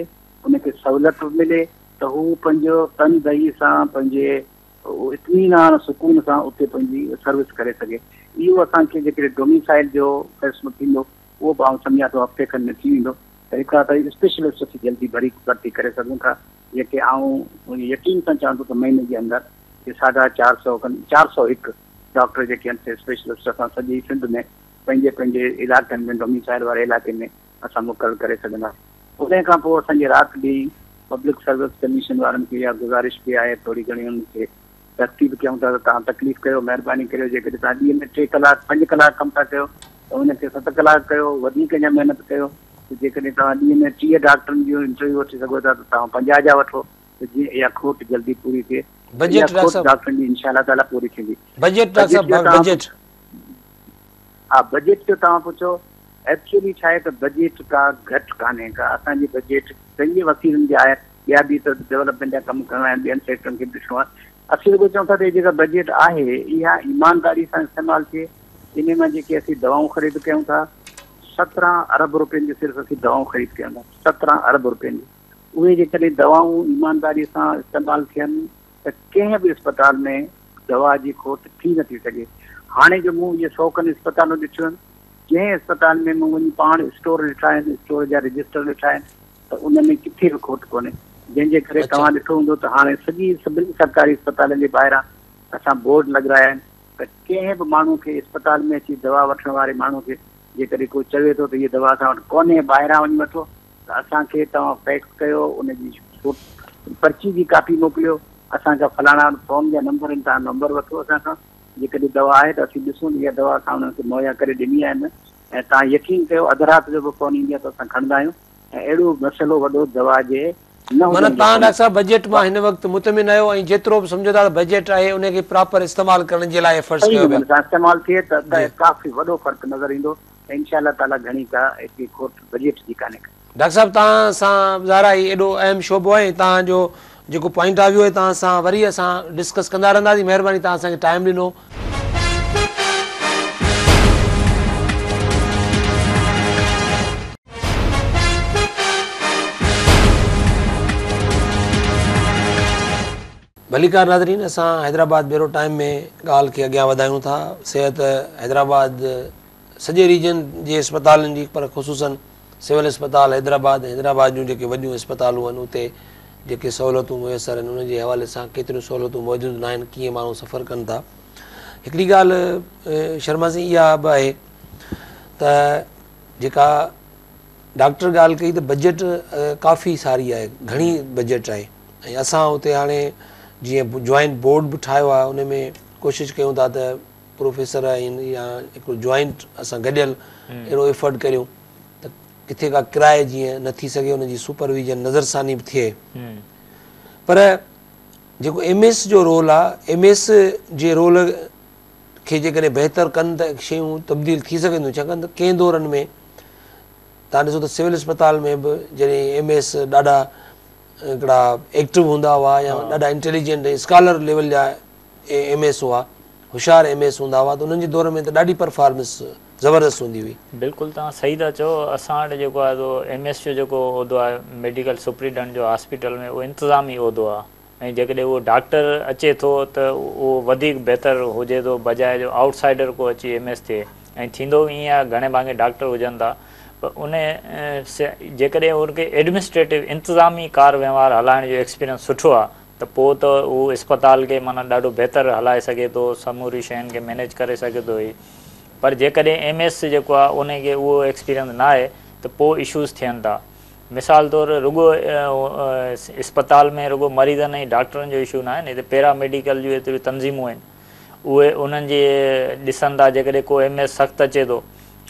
उनखे सहूलियत बि मिले त हू पंहिंजो तनदही सां, पंहिंजे इत्मीनान सुकून सां उते पंहिंजी सर्विस करे सघे। इहो असांखे जेकॾहिं डोमिसाइल जो फ़ैसिलो थींदो उहो बि आउं सम्झां थो हफ़्ते खनि में थी वेंदो, त हिकिड़ा त स्पेशलिस्ट असीं जल्दी भर्ती करे सघूं था, जेके आउं यकीन सां चवां थो त महीने जे अंदरि 401 डॉक्टर जेके आहिनि स्पेशलिस्ट असां सॼी सिंध में पंहिंजे पंहिंजे इलाइक़नि में, डोमिसाइल वारे इलाइक़े में असां मुक़ररु करे सघंदासीं। उन खां पोइ असांजी राति ॾींहुं पब्लिक सर्विस कमीशन वारनि खे इहा गुज़ारिश बि आहे थोरी घणी उनखे तरतीब कयूं था त तव्हां तकलीफ़ कयो, महिरबानी करियो। जेकॾहिं तव्हां ॾींहं में 3 कलाक 5 कलाक कमु था कयो त उनखे 7 कलाक कयो, वधीक अञा महिनत कयो। जेकॾहिं तव्हां ॾींहं में 30 डॉक्टरनि जूं इंटरव्यू वठी सघो था त तव्हां 50 जा वठो, त जीअं इहा खोट जल्दी पूरी थिए। बजट डॉक्टरनि जी इंशाअल्लाह ताला पूरी थींदी। बजट डॉक्टर साहब बजट हा बजट जो तव्हां पुछो, एक्चुअली छा आहे त बजट का घटि कान्हे का। असांजी बजट पंहिंजे वसीलनि जा आहे, ॿिया बि त डेवलपमेंट जा कमु करणा आहिनि, ॿियनि सेक्टरनि खे बि ॾिसणो आहे। असीं रुॻो चऊं था त जेका बजट आहे इहा ईमानदारी सां इस्तेमालु थिए। इन मां जेके असीं दवाऊं ख़रीद कयूं था 17 अरब रुपयनि जी सिर्फ़ु असीं दवाऊं ख़रीद कयूं था, 17 अरब रुपयनि जी। उहे जेकॾहिं दवाऊं ईमानदारी सां इस्तेमालु थियनि त कंहिं बि अस्पताल में दवा जी खोट थी नथी सघे। हाणे जो मूं इहे 100 खनि अस्पतालूं ॾिठियूं आहिनि, जंहिं अस्पताल में मूं वञी पाण स्टोर ॾिठा आहिनि, स्टोर जा रजिस्टर ॾिठा आहिनि, त उन में किथे बि खोट कोन्हे। जंहिंजे करे तव्हां ॾिठो हूंदो त हाणे सभिनी सरकारी अस्पतालनि जे ॿाहिरां असां बोर्ड लॻाया आहिनि त कंहिं बि माण्हू खे अस्पताल में अची दवा वठण वारे माण्हू खे जेकॾहिं कोई चवे थो त हीअ दवा असां वटि कोन्हे, ॿाहिरां वञी वठो, त असांखे तव्हां फैक्स कयो, उनजी पर्ची जी कापी मोकिलियो, असांजा फलाणा फॉर्म जा नंबर आहिनि, तव्हां नंबर वठो असांखां। जेकॾहिं दवा आहे त असीं ॾिसूं इहा दवा असां उन्हनि खे मुहैया करे ॾिनी आहे न, ऐं तव्हां यकीन कयो अधु राति जो बि फ़ोन ईंदी आहे त असां खणंदा आहियूं। ऐं अहिड़ो मसइलो वॾो दवा जे न माना तव्हां डॉक्टर साहब बजट मां हिन वक़्तु मुतमिन आहियो ऐं जेतिरो बि सम्झो था त बजट आहे उनखे प्रॉपर इस्तेमालु करण जे लाइ एफर्ट्स कयो पिया। इस्तेमालु थिए त काफ़ी वॾो फ़र्क़ु नज़र ईंदो ऐं इंशाअल्लाह ताला घणी का एतिरी खोट बजट जी कान्हे। डॉक्टर साहब तव्हां सां ज़ारा एॾो अहम शोबो आहे, तव्हांजो जेको पॉइंट ऑफ व्यू आहे तव्हां सां वरी असां डिस्कस कंदा रहंदासीं। महिरबानी तव्हां असांखे टाइम ॾिनो। भलीकार नाज़रीन, असां हैदराबाद ब्यूरो टाइम में ॻाल्हि खे अॻियां वधायूं था। सिहत हैदराबाद सॼे रीजन जे अस्पतालनि जी, पर ख़ुशूसन सिविल अस्पताल हैदराबाद जूं जेके वॾियूं अस्पतालूं आहिनि उते जेके सहूलियतूं मुयसरु आहिनि उन जे हवाले सां केतिरियूं सहूलियतूं मौजूदु न आहिनि, कीअं माण्हू सफ़र कनि था। हिकिड़ी ॻाल्हि शर्मा सिंह इहा बि आहे त जेका डॉक्टर ॻाल्हि कई त बजट काफ़ी सारी आहे, घणी बजट आहे। ऐं असां उते हाणे जीअं जॉइंट बोर्ड बि ठाहियो आहे, उन में कोशिशि कयूं था त प्रोफेसर आहिनि या हिकिड़ो जॉइंट असां गॾियल अहिड़ो एफर्ट करियूं त किथे का किराए जीअं न थी सघे, उनजी सुपरविजन नज़रसानी बि थिए। पर जेको MS जो रोल आहे, MS जे रोल खे जेकॾहिं बहितर कनि त शयूं तब्दील थी सघंदियूं। छाकाणि त कंहिं दौरनि में तव्हां ॾिसो त सिविल अस्पताल में बि जॾहिं MS ॾाढा हिकिड़ा एक्टिव हूंदा हुआ या ॾाढा इंटेलिजेंट स्कॉलर लेवल जा MS हुआ, होशियारु MS हूंदा हुआ, त उन्हनि जे दौर में त ॾाढी परफॉर्मेंस ज़बरदस्त हूंदी हुई। बिल्कुलु तव्हां सही था चओ। असां वटि जेको आहे MS जो जेको उहिदो आहे मेडिकल सुप्रिटेंडेंट जो हॉस्पिटल में, उहो इंतिज़ामी उहिदो आहे। ऐं जेकॾहिं उहो डॉक्टर अचे थो त उहो वधीक बहितर हुजे थो बजाए जो आउटसाइडर को अची MS थिए। ऐं थींदो ईअं आहे, घणे भाङे डॉक्टर हुजनि था, पर उन जेकॾहिं उनखे एडमिनिस्ट्रेटिव इंतिज़ामी कार वहिंवार हलाइण जो एक्सपीरियंस सुठो आहे त पोइ त उहो अस्पताल खे माना ॾाढो बहितर हलाए सघे थो, समूरी शयुनि खे मैनेज करे सघे थो। पर जेकॾहिं MS जेको आहे उनखे उहो एक्सपीरियंस न आहे त पोइ इशूज़ थियनि था। मिसाल तौरु रुॻो अस्पताल में रुॻो मरीज़नि ऐं डॉक्टरनि जो इशू न आहे न, हिते पैरामेडिकल जूं एतिरियूं तंज़ीमूं आहिनि, उहे उन्हनि जे ॾिसनि था। जेकॾहिं को MS सख़्तु अचे थो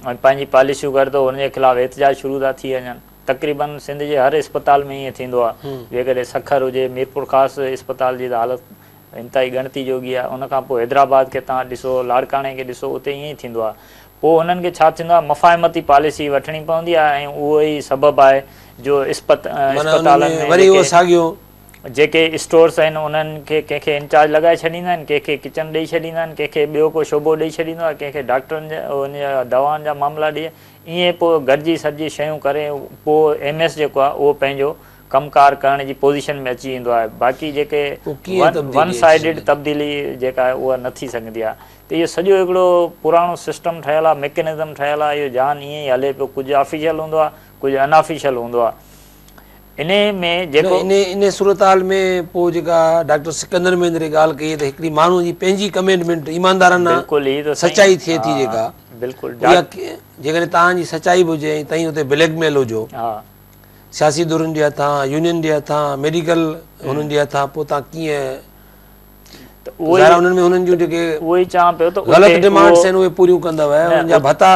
ऐं पंहिंजी पॉलिसियूं करे थो, हुनजे ख़िलाफ़ु एहतिजाज शुरू था थी वञनि। तक़रीबन सिंध जे हर अस्पताल में ईअं थींदो आहे। जेकॾहिं सखर हुजे, मीरपुर ख़ासि अस्पताल जी त हालति इंतिहाई ॻणती जोगी आहे। उनखां पोइ हैदराबाद खे तव्हां ॾिसो, लाड़काणे खे ॾिसो, उते ईअं ई थींदो आहे। पोइ उन्हनि खे छा थींदो आहे, मफ़ाहिमती पॉलिसी वठणी पवंदी आहे ऐं उहो ई सबबु आहे जो अस्पतालनि में जेके स्टोर्स आहिनि उन्हनि खे कंहिंखे इंचार्ज लॻाए छॾींदा आहिनि, कंहिंखे किचन ॾेई छॾींदा आहिनि, कंहिंखे ॿियो को शोबो ॾेई छॾींदो आहे, कंहिंखे डॉक्टरनि जा उन दवाउनि जा मामला ॾिए। ईअं पोइ गॾिजी सॼी शयूं करे पोइ MS जेको आहे उहो पंहिंजो कमकार करण जी पोज़ीशन में अची वेंदो आहे। बाक़ी जेके वन साइडेड तब्दीली जेका आहे उहा न थी सघंदी आहे। त इहो सॼो हिकिड़ो पुराणो सिस्टम ठहियलु आहे, मैकेनिज़म ठहियलु आहे। इहो जान ईअं ई हले पियो, कुझु ऑफिशियल हूंदो आहे, कुझु अनऑफिशियल हूंदो आहे। इन में जेको इन सूरत हाल में पोइ जेका डॉक्टर सिकंदर महेंद्र ॻाल्हि कई त हिकिड़ी माण्हू जी पंहिंजी कमिटमेंट ईमानदाराना सचाई थिए थी, जेका बिल्कुलु जेकॾहिं तव्हांजी सचाई बि हुजे ऐं तव्हीं हुते ब्लैकमेल हुजो, सियासी धुरनि जे हथां, यूनियन जे हथां, मेडिकल हुननि जे हथां, पोइ तव्हां कीअं उन्हनि में हुननि जूं जेके उहो ई चवां पियो त ग़लति डिमांड्स आहिनि उहे पूरियूं कंदव, हुननि जा भत्ता,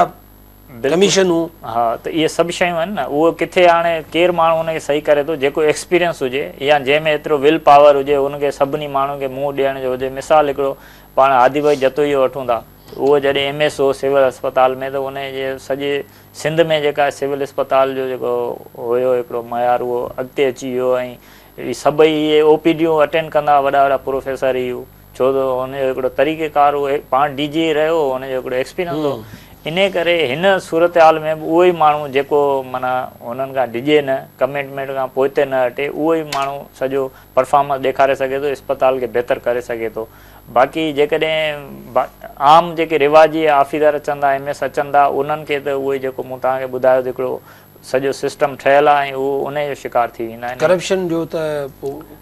कमीशनूं। हा, त इहे सभु शयूं आहिनि न। उहो किथे हाणे केरु माण्हू हुनखे सही करे थो, जेको एक्सपीरियंस हुजे या जंहिंमें एतिरो विल पावर हुजे, हुनखे सभिनी माण्हुनि खे मुंहुं ॾियण जो हुजे। मिसाल हिकिड़ो पाण आदि भाई जतोई जो वठूं था, उहो जॾहिं MS हो सिविल अस्पताल में, त उनजे सॼे सिंध में जेका सिविल अस्पताल जो जेको हुयो हिकिड़ो मयार, उहो अॻिते अची वियो। ऐं सभई इहे OPDूं अटेंड कंदा वॾा वॾा प्रोफेसर ई हो, छो त हुनजो हिकिड़ो तरीक़ेकार हो, पाण DG रहियो, हुनजो हिकिड़ो एक्सपीरियंस हो। इन करे हिन सूरत हाल में बि उहो ई माण्हू जेको माना हुननि खां डिॼे न, कमिटमेंट खां पोइते न हटे, उहो ई माण्हू सॼो परफॉर्मेंस ॾेखारे सघे थो, अस्पताल खे बहितर करे सघे थो। बाक़ी जेकॾहिं आम जेके रिवाजी ऑफिसर अचनि था, MS अचनि था, उन्हनि खे त उहो ई जेको मूं तव्हांखे ॿुधायो हिकिड़ो सॼो सिस्टम ठहियल आहे, ऐं उहो उनजो शिकार थी वेंदा आहिनि। करप्शन जो त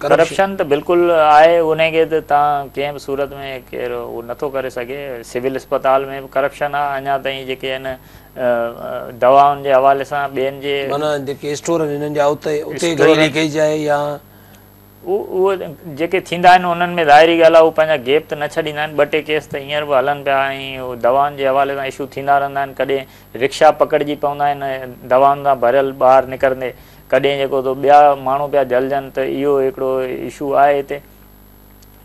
करप्शन त बिल्कुलु आहे, उनखे त तव्हां कंहिं बि सूरत में केरु उहो नथो करे सघे। सिविल अस्पताल में बि करप्शन आहे, अञा ताईं जेके आहिनि दवाउनि जे हवाले सां ॿियनि जे माना जेके स्टोर आहिनि हिननि जा उते घणी लीकेज आहे, या उहो जेके थींदा आहिनि उन्हनि में ज़ाहिरी ॻाल्हि आहे, उहो पंहिंजा गैप त न छॾींदा आहिनि। 2 टे केस त हींअर बि हलनि पिया, ऐं दवाउनि जे हवाले सां इशू थींदा रहंदा आहिनि। कॾहिं रिक्शा पकड़िजी पवंदा आहिनि दवाउनि सां भरियल ॿाहिरि निकिरंदे, कॾहिं जेको त ॿिया माण्हू पिया जलजनि, त इहो हिकिड़ो इशू आहे हिते।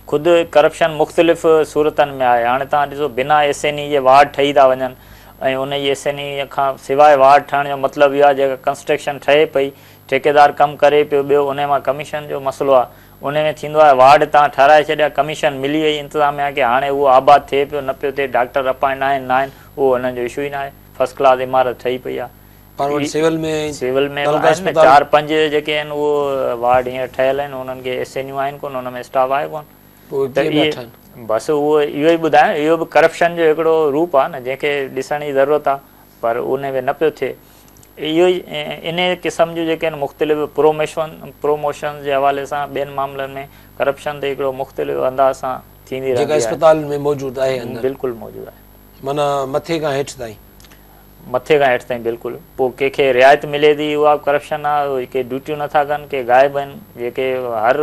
ख़ुदि करप्शन मुख़्तलिफ़ सूरतनि में आहे। हाणे तव्हां ॾिसो, बिना SNE जे वार्ड ठही था वञनि, ऐं उनजी SNE खां सवाइ वार्ड ठहण जो मतिलबु इहो आहे, जेका कंस्ट्रक्शन ठहे पई, ठेकेदार कमु करे पियो, ॿियो उन मां कमीशन जो मसइलो आहे। उन में थींदो आहे वार्ड तव्हां ठाराए छॾिया, कमीशन मिली वई, इंतिज़ाम आहे की हाणे उहो आबाद थिए पियो न पियो थिए, डॉक्टर अपॉइंट आहिनि न आहिनि, उहो हुननि जो इशू ई न आहे। फर्स्ट क्लास इमारत ठही पई आहे। सिविल में 4-5 जेके आहिनि उहो वार्ड हींअर ठहियल आहिनि, उन्हनि खे SNU आहिनि कोन, हुन में स्टाफ आहे कोन। बसि उहो इहो ई ॿुधायां, इहो बि करप्शन जो हिकिड़ो रूप आहे न, जंहिंखे ॾिसण जी ज़रूरत आहे, पर उन में न पियो थिए। इहो ई इन क़िस्म जूं जेके आहिनि मुख़्तलिफ़ प्रोमोशन जे हवाले सां ॿियनि मामलनि में करप्शन ते हिकिड़ो मुख़्तलिफ़ अंदाज़ सां थींदी रहंदी आहे। अस्पताल में मौजूदु आहे, बिल्कुलु मौजूदु आहे, माना मथे खां हेठि ताईं, बिल्कुलु। पोइ कंहिंखे रिआयत मिले थी, उहा करप्शन आहे। के ड्यूटियूं नथा कनि, के गाइब आहिनि, जेके हर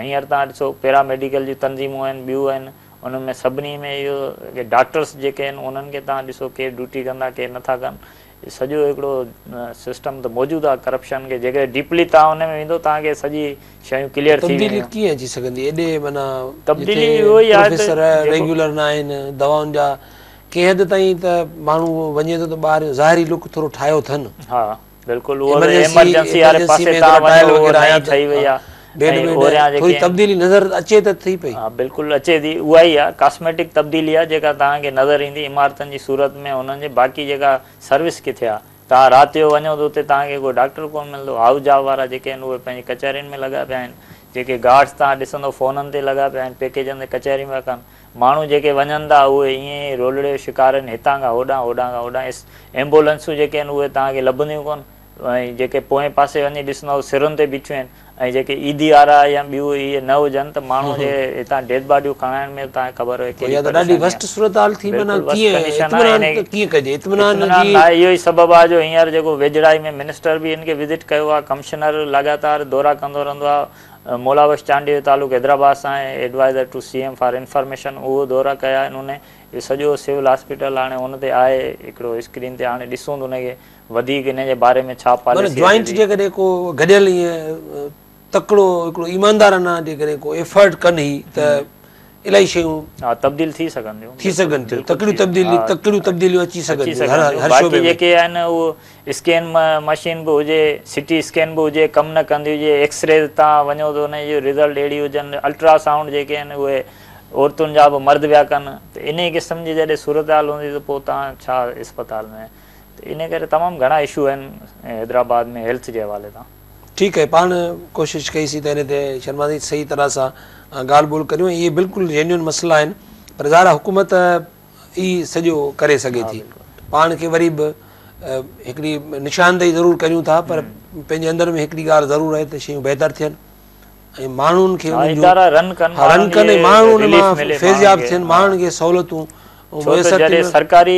हींअर तव्हां ॾिसो पैरामेडिकल जूं तंज़ीमूं आहिनि, ॿियूं आहिनि, उन में सभिनी में इहो डॉक्टर्स जेके आहिनि उन्हनि खे तव्हां ॾिसो के ड्यूटी कंदा, के नथा कनि। सॼो हिकिड़ो सिस्टम त मौजूदु आहे करप्शन खे। जेके डीपली तव्हां हुन में वेंदो, तव्हांखे सॼी शयूं क्लियर थी वेंदियूं। तब्दीली कीअं अची सघंदी एॾे, माना तब्दीली इहो ई आहे, रेगुलर न आहिनि दवाउनि जा, कंहिं हद ताईं त माण्हू वञे थो त ॿाहिरि ज़ाहिरी लुक थोरो ठाहियो अथनि। हा बिल्कुलु, उहो एमरजेंसी वारे पासे तव्हां ठही वई आहे, थोरी तब्दीली नज़र अचे त थी पई। हा बिल्कुलु अचे थी, उहा ई आहे कॉस्मेटिक तब्दीली आहे जेका तव्हांखे नज़र ईंदी इमारतनि जी सूरत में। उन्हनि जे बाक़ी जेका सर्विस किथे आहे, तव्हां राति जो वञो त उते तव्हांखे कोई डॉक्टर कोन मिलंदो। हाउस जॉब वारा जेके आहिनि उहे पंहिंजी कचहरियुनि में लॻा पिया आहिनि, जेके गार्ड्स तव्हां ॾिसंदो फ़ोननि ते लॻा पिया आहिनि, पैकेजनि ते कचहरी में कनि। माण्हू जेके वञनि था उहे ईअं ई रोलड़े शिकार आहिनि, हितां खां होॾां। एम्बुलेंसूं जेके आहिनि उहे तव्हांखे लभंदियूं कोन, ऐं जेके पोएं पासे वञी ॾिसंदव सिरुनि ते बीठियूं आहिनि। ऐं जेके ईदी वारा या ॿियूं इहे न हुजनि त माण्हू जे हितां डेड बॉडियूं खणाइण में तव्हांखे ख़बर हुई इहो ई सबबु आहे जो हींअर जेको वेझड़ाई में मिनिस्टर बि हिन खे विज़िट कयो आहे, कमिश्नर लगातार दौरा कंदो रहंदो आहे। मोलावश चांडी जो तालुक़ु हैदराबाद सां आहे, adviser to CM for information, उहो दौरा कया आहिनि। उन इहो सॼो सिविल हॉस्पिटल हाणे हुन ते आहे हिकिड़ो स्क्रीन ते, हाणे ॾिसूं त हुनखे वधीक इन जे बारे में छा पॉलिसी। जॉइंट जेकॾहिं को गॾियल ईअं तकिड़ो हिकिड़ो ईमानदाराना जेकॾहिं को एफर्ट कनि त इलाही शयूं तब्दील थी सघंदियूं, तकिड़ियूं तब्दीलियूं अची सघंदियूं। बाक़ी जेके आहिनि उहो स्कैन मशीन बि हुजे, CT स्कैन बि हुजे, कमु न कंदी हुजे, एक्सरे तव्हां वञो त उनजो रिज़ल्ट अहिड़ी हुजनि, अल्ट्रासाउंड जेके आहिनि उहे औरतुनि जा बि मर्द पिया कनि। त इन क़िस्म जी जॾहिं सूरत हाल हूंदी त पोइ तव्हां छा अस्पताल में। त इन करे तमामु घणा इशू आहिनि हैदराबाद में हेल्थ जे हवाले सां। ठीकु आहे, पाण कोशिशि कईसीं त हिन ते शर्मा जी सही तरह सां ॻाल्हि ॿोल करियूं। इहे बिल्कुलु जेन्युइन मसइला आहिनि, पर ज़ाहिर हुकूमत ई सॼो करे सघे थी। पाण खे वरी बि हिकिड़ी निशानदेही ज़रूरु करियूं था, पर पंहिंजे अंदरि में हिकिड़ी ॻाल्हि ज़रूरु आहे त शयूं बहितर थियनि ऐं माण्हुनि खे रन कनि, माण्हू उन मां फैज़याब थियनि, माण्हुनि खे सहूलियतूं छो त जॾहिं सरकारी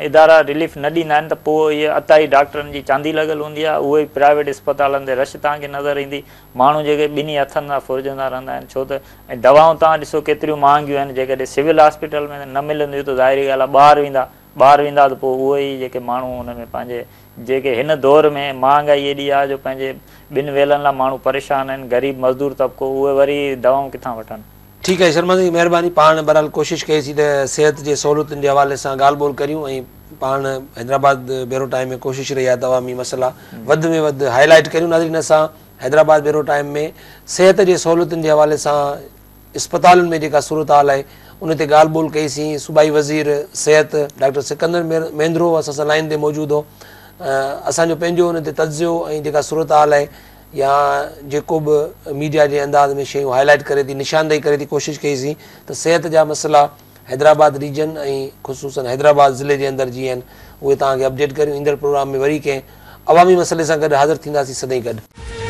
इदारा रिलीफ न ॾींदा आहिनि त पोइ इहे अताई डॉक्टरनि जी चांदी लॻल हूंदी आहे, उहे ई प्राइवेट अस्पतालनि ते रश तव्हांखे नज़र ईंदी। माण्हू जेके ॿिन्ही हथनि सां फुरजंदा रहंदा आहिनि, छो त ऐं दवाऊं तव्हां ॾिसो केतिरियूं महांगियूं आहिनि। जेकॾहिं सिविल हॉस्पिटल में न मिलंदियूं त ज़ाहिरी ॻाल्हि आहे ॿाहिरि वेंदा त पोइ उहे ई जेके माण्हू हुन में पंहिंजे जेके हिन दौर में महांगाई एॾी आहे जो पंहिंजे ॿिनि वेलनि लाइ माण्हू परेशान आहिनि, ग़रीब मज़दूर तबिको, उहे वरी दवाऊं किथां वठनि। ठीकु आहे शर्मा जी, महिरबानी। पाण बहरहाल कोशिशि कईसीं त सिहत जे सहूलियतुनि जे हवाले सां ॻाल्हि ॿोल करियूं ऐं पाण हैदराबाद ब्यूरो टाइम में कोशिशि रही आहे तवामी मसइला वधि में वधि हाईलाइट करियूं। नाज़रीन, असां हैदराबाद ब्यूरो टाइम में सिहत जे सहूलियतुनि जे हवाले सां इस्पतालुनि में जेका सूरत हाल आहे उन ते ॻाल्हि ॿोल कईसीं। सूबाई वज़ीर सिहत डॉक्टर सिकंदर महेंद्रो असां सां लाइन ते मौजूदु हो। असांजो पंहिंजो उन ते तज्ज़ियो ऐं जेका सूरत हाल आहे या जेको बि मीडिया जे अंदाज़ में शयूं हाईलाइट करे थी, निशानदेही करे थी, कोशिशि कईसीं त सिहत जा मसइला हैदराबाद रीजन ऐं ख़ुसूसन हैदराबाद ज़िले जे अंदरि जीअं आहिनि उहे तव्हांखे अपडेट करियूं। ईंदड़ प्रोग्राम में वरी कंहिं अवामी मसइले सां गॾु हाज़िर थींदासीं सदाईं गॾु।